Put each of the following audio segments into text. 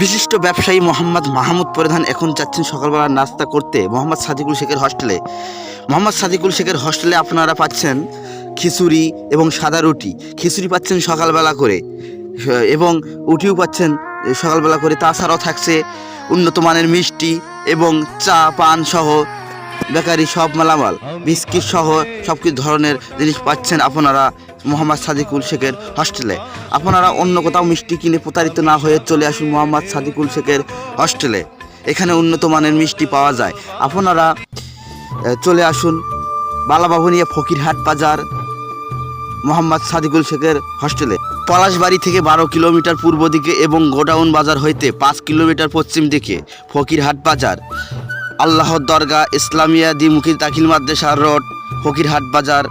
বিশিষ্ট ব্যবসায়ী মোহাম্মদ মাহমুদ প্রধান এখন যাচ্ছেন সকালবেলা নাস্তা করতে মোহাম্মদ সাদিকুল শেখের হস্টেলে। মোহাম্মদ সাদিকুল শেখের হস্টেলে আপনারা পাচ্ছেন খিচুড়ি এবং সাদা রুটি। খিচুড়ি পাচ্ছেন সকালবেলা করে এবং রুটিও পাচ্ছেন সকালবেলা করে। তাছাড়াও থাকছে উন্নত মানের মিষ্টি এবং চা পান সহ বেকারি সব মালামাল, বিস্কিট সহ সব কিছু ধরনের জিনিস পাচ্ছেন আপনারা মোহাম্মদ সাদিকুল শেখের হস্টেলে। আপনারা অন্য কোথাও মিষ্টি কিনে প্রতারিত না হয়ে চলে আসুন মোহাম্মদ সাদিকুল শেখের হস্টেলে। এখানে উন্নত মানের মিষ্টি পাওয়া যায়। আপনারা চলে আসুন বালাবাবনিয়া ফকিরহাট বাজার মোহাম্মদ সাদিকুল শেখের হস্টেলে। পলাশবাড়ি থেকে 12 কিলোমিটার পূর্ব দিকে এবং গোডাউন বাজার হইতে 5 কিলোমিটার পশ্চিম দিকে ফকিরহাট বাজার, আল্লাহর দরগা, ইসলামিয়া দ্বিমুখী দাখিল মাদ্রাসা রোড, ফকিরহাট বাজার।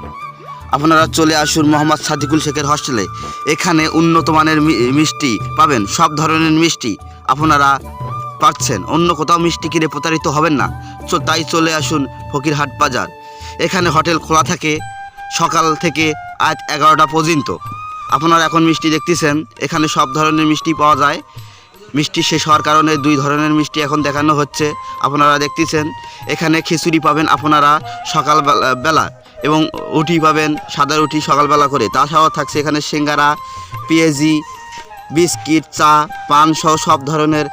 আপনারা চলে আসুন মোহাম্মদ সাদিকুল শেখের হস্টেলে। এখানে উন্নত মানের মিষ্টি পাবেন, সব ধরনের মিষ্টি আপনারা পাচ্ছেন। অন্য কোথাও মিষ্টি কিনে প্রতারিত হবেন না, তাই চলে আসুন ফকিরহাট বাজার। এখানে হোটেল খোলা থাকে সকাল থেকে আজ 11টা পর্যন্ত। আপনারা এখন মিষ্টি দেখতেছেন, এখানে সব ধরনের মিষ্টি পাওয়া যায়। মিষ্টি শেষ হওয়ার কারণে 2 ধরনের মিষ্টি এখন দেখানো হচ্ছে। আপনারা দেখতেছেন এখানে খিচুড়ি পাবেন আপনারা সকালবেলা এবং রুটি পাবেন, সাদা রুটি সকালবেলা করে। তাছাড়াও থাকছে এখানে সিঙ্গারা, পেঁয়াজি, বিস্কিট, চা পান সহ সব ধরনের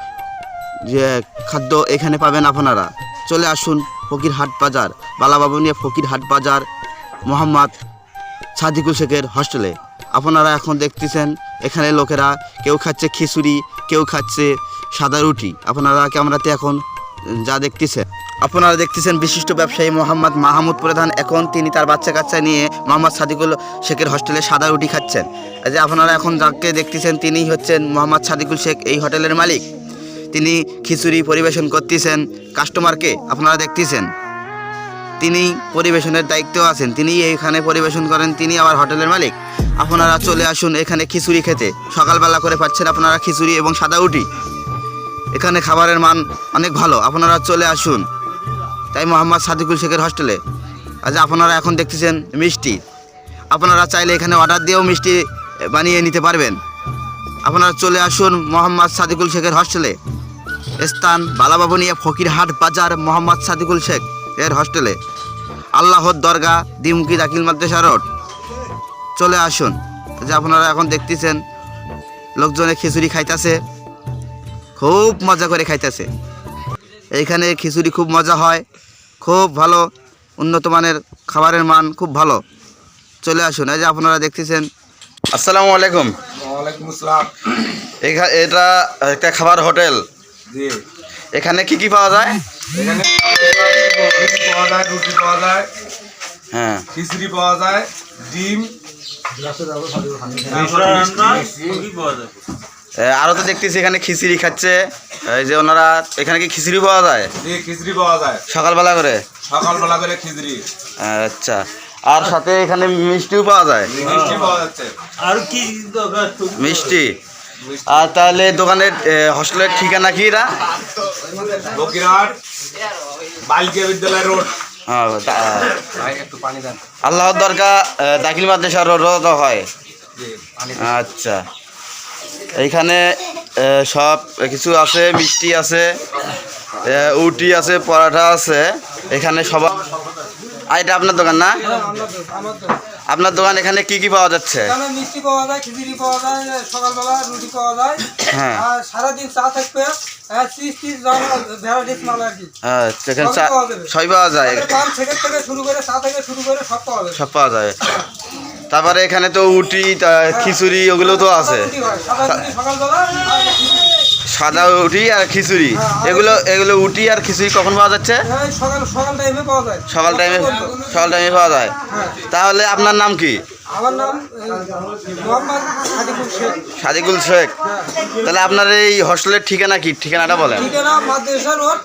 যে খাদ্য এখানে পাবেন আপনারা। চলে আসুন ফকিরহাট বাজার, বালাবাবনিয়া ফকিরহাট বাজার মোহাম্মদ সাদিকুল শেখের হস্টেলে। আপনারা এখন দেখতেছেন এখানে লোকেরা কেউ খাচ্ছে খিচুড়ি, কেউ খাচ্ছে সাদা রুটি। আপনারা ক্যামেরাতে এখন যা দেখতেছেন, আপনারা দেখতেছেন বিশিষ্ট ব্যবসায়ী মোহাম্মদ মাহমুদ প্রধান এখন তিনি তার বাচ্চা কাচ্চা নিয়ে মোহাম্মদ সাদিকুল শেখের হস্টেলে সাদা রুটি খাচ্ছেন। যে আপনারা এখন যাকে দেখতেছেন তিনি হচ্ছেন মোহাম্মদ সাদিকুল শেখ, এই হোটেলের মালিক। তিনি খিচুড়ি পরিবেশন করতেছেন কাস্টমারকে, আপনারা দেখতেছেন। তিনি পরিবেশনের দায়িত্ব আছেন, তিনি এইখানে পরিবেশন করেন, তিনি আবার হোটেলের মালিক। আপনারা চলে আসুন এখানে খিচুড়ি খেতে। সকালবেলা করে পাচ্ছেন আপনারা খিচুড়ি এবং সাদা রুটি। এখানে খাবারের মান অনেক ভালো, আপনারা চলে আসুন তাই মোহাম্মদ সাদিকুল শেখের হস্টেলে। আচ্ছা, আপনারা এখন দেখতেছেন মিষ্টি। আপনারা চাইলে এখানে অর্ডার দিয়েও মিষ্টি বানিয়ে নিতে পারবেন। আপনারা চলে আসুন মোহাম্মদ সাদিকুল শেখের হস্টেলে। স্থান বালাবাবনিয়া ফকিরহাট বাজার মোহাম্মদ সাদিকুল শেখ এর হস্টেলে, আল্লাহর দরগা, দ্বিমুখী দাখিল মাদ্রাসা রোড। চলে আসুন। যে আপনারা এখন দেখতেছেন লোকজনে খিচুড়ি খাইতেছে, খুব মজা করে খাইতেছে। এইখানে খিচুড়ি খুব মজা হয়, খুব ভালো, উন্নত মানের খাবারের মান খুব ভালো। চলে আসুন। এই যে আপনারা দেখতেছেন। আসসালামু আলাইকুম। ওয়ালাইকুম আসসালাম। এটা একটা খাবার হোটেল। জি। এখানে কি কি পাওয়া যায়? এখানে পাওয়া যায়, রুটি পাওয়া যায়, হ্যাঁ, খিচুড়ি পাওয়া যায়, ডিম, আরও তো দেখতেছি এখানে খিচুড়ি খাচ্ছে। এই যে ওনারা, এখানে কি খিচুড়ি পাওয়া যায়? জি, খিচুড়ি পাওয়া যায় সকালবেলা করে? সকালবেলা করে খিচুড়ি। আচ্ছা, আর সাথে এখানে মিষ্টিও পাওয়া যায়? মিষ্টি পাওয়া যাচ্ছে। আর কি মিষ্টি। আর তাহলে দোকানের হস্টেলের ঠিকানা কি? এরা ফকিরহাট বালিকা বিদ্যালয় রোড। হ্যাঁ, একটু পানি দেন। আল্লাহর দরগা দাখিল মাদ্রাসা রোড হয়। জি, আচ্ছা, এইখানে সব কিছু আছে, মিষ্টি আছে, উটি আছে, পরাঠা আছে এখানে সবাই। আর এটা আপনার দোকান না? আপনার দোকান এখানে কি কি পাওয়া যাচ্ছে? এখানে মিষ্টি পাওয়া যায়, খিচুড়ি পাওয়া যায়, সকালবেলা রুটি পাওয়া যায়, হ্যাঁ, আর সারাদিন চা থাকবে, 30 ভ্যারাইটিস মাল আর কি। আচ্ছা, এখানে সবই পাওয়া যায়, পান থেকে শুরু করে চা থেকে শুরু করে সব পাওয়া যায়। সব পাওয়া যায়। তারপরে এখানে তো উটি, খিচুড়ি ওগুলো তো আছে। রুটি হয়, সাদা রুটি সকালবেলা, আর খিচুড়ি। সাদা উটি আর খিচুড়ি, এগুলো উটি আর খিচুড়ি কখন পাওয়া যাচ্ছে? এই সকাল টাইমে পাওয়া যায়। সকাল টাইমে পাওয়া যায়। তাহলে আপনার নাম কি? আমার নাম মোহাম্মদ সাদিকুল শেখ। সাদিকুল শেখ। তাহলে আপনার এই হস্টেলের ঠিকানা কি? ঠিকানাটা বলেন। ঠিকানা মাদ্রাসা রোড,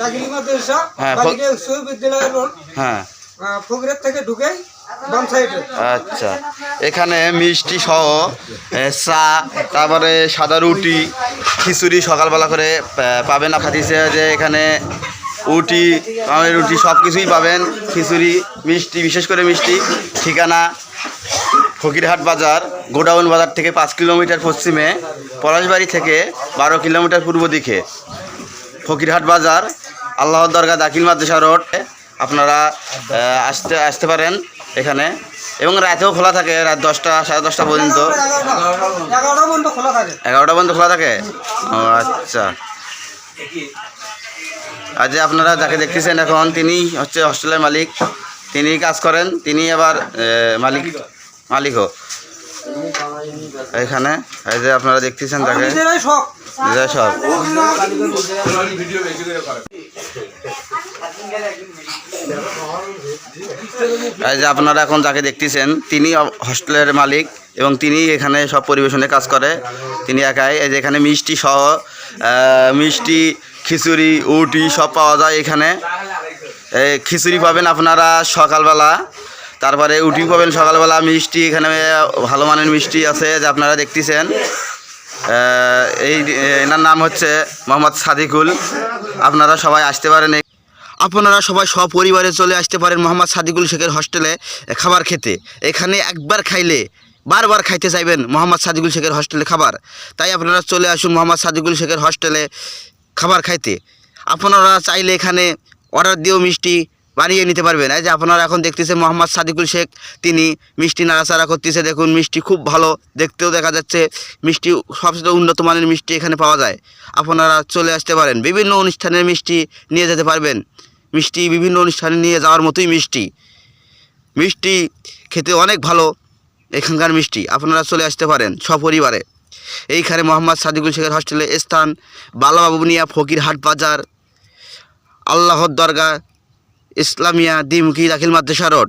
দাখিলি মাদ্রাসা, হ্যাঁ, বালিকা উচ্চ বিদ্যালয় রোড, হ্যাঁ, ফকিরের থেকে ঢুকেই বাম সাইডে। আচ্ছা, এখানে মিষ্টি সহ চা, তারপরে সাদা রুটি, খিচুড়ি সকালবেলা করে পাবেন। দিছে যে এখানে উটি, আমের রুটি সব কিছুই পাবেন, খিচুড়ি, মিষ্টি, বিশেষ করে মিষ্টি। ঠিকানা ফকিরহাট বাজার, গোডাউন বাজার থেকে 5 কিলোমিটার পশ্চিমে, পলাশবাড়ি থেকে 12 কিলোমিটার পূর্ব দিকে ফকিরহাট বাজার, আল্লাহর দরগা, দাখিল মাদ্রাসা রোড। আপনারা আসতে পারেন এখানে, এবং রাতেও খোলা থাকে, রাত 10টা সাড়ে 10টা পর্যন্ত। 11টা পর্যন্ত খোলা থাকে। 11টা পর্যন্ত খোলা থাকে। ও আচ্ছা। আর যে আপনারা যাকে দেখতেছেন এখন, তিনি হচ্ছে হস্টেলের মালিক, তিনি কাজ করেন, তিনি আবার মালিকও এখানে। এই যে আপনারা দেখতেছেন তাকে, নিজেরাই সব। সব এই যে আপনারা এখন যাকে দেখতেছেন, তিনি হস্টেলের মালিক এবং তিনি এখানে সব পরিবেশনে কাজ করে, তিনি একাই। এই যে এখানে মিষ্টি সহ মিষ্টি, খিচুড়ি, উটি সব পাওয়া যায় এখানে। খিচুড়ি পাবেন আপনারা সকালবেলা, তারপরে উটি পাবেন সকালবেলা, মিষ্টি এখানে ভালো মানের মিষ্টি আছে যে আপনারা দেখতেছেন। এনার নাম হচ্ছে মোহাম্মদ সাদিকুল। আপনারা সবাই আসতে পারেন, আপনারা সবাই সপরিবারে চলে আসতে পারেন মোহাম্মদ সাদিকুল শেখের হস্টেলে খাবার খেতে। এখানে একবার খাইলে বারবার খাইতে চাইবেন মোহাম্মদ সাদিকুল শেখের হস্টেলে খাবার। তাই আপনারা চলে আসুন মোহাম্মদ সাদিকুল শেখের হস্টেলে খাবার খাইতে। আপনারা চাইলে এখানে অর্ডার দিয়েও মিষ্টি বানিয়ে নিতে পারবেন। এই যে আপনারা এখন দেখতেছেন মোহাম্মদ সাদিকুল শেখ, তিনি মিষ্টি নাড়াচাড়া করতেছে। দেখুন, মিষ্টি খুব ভালো, দেখতেও দেখা যাচ্ছে মিষ্টি সবচেয়ে উন্নত মানের মিষ্টি এখানে পাওয়া যায়। আপনারা চলে আসতে পারেন, বিভিন্ন অনুষ্ঠানের মিষ্টি নিয়ে যেতে পারবেন। মিষ্টি বিভিন্ন অনুষ্ঠানে নিয়ে যাওয়ার মতোই মিষ্টি খেতে অনেক ভালো এখানকার মিষ্টি। আপনারা চলে আসতে পারেন সপরিবারে। এইখানে মোহাম্মদ সাদিকুল শেখের হস্টেলের স্থান বালাবাবুনিয়া, ফকিরহাট বাজার, আল্লাহর দরগা, ইসলামিয়া দ্বিমুখী দাখিল মাদ্রাসা রোড।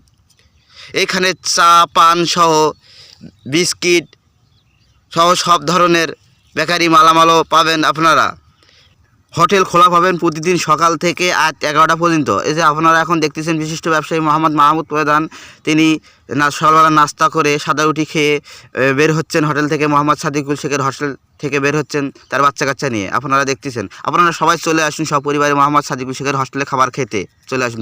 এইখানে চা, পান সহ বিস্কিট সহ সব ধরনের বেকারি মালামালও পাবেন আপনারা। হোটেল খোলা পাবেন প্রতিদিন সকাল থেকে 11টা পর্যন্ত। এই যে আপনারা এখন দেখতেছেন বিশিষ্ট ব্যবসায়ী মোহাম্মদ মাহমুদ প্রধান, তিনি সকালবেলা নাস্তা করে সাদা রুটি খেয়ে বের হচ্ছেন হোটেল থেকে। মোহাম্মদ সাদিকুল শেখের হোস্টেল থেকে বের হচ্ছেন তার বাচ্চা কাচ্চা নিয়ে। আপনারা দেখতেছেন, আপনারা সবাই চলে আসুন সপরিবারে মোহাম্মদ সাদিকুল শেখের হোস্টেলে খাবার খেতে চলে আসুন।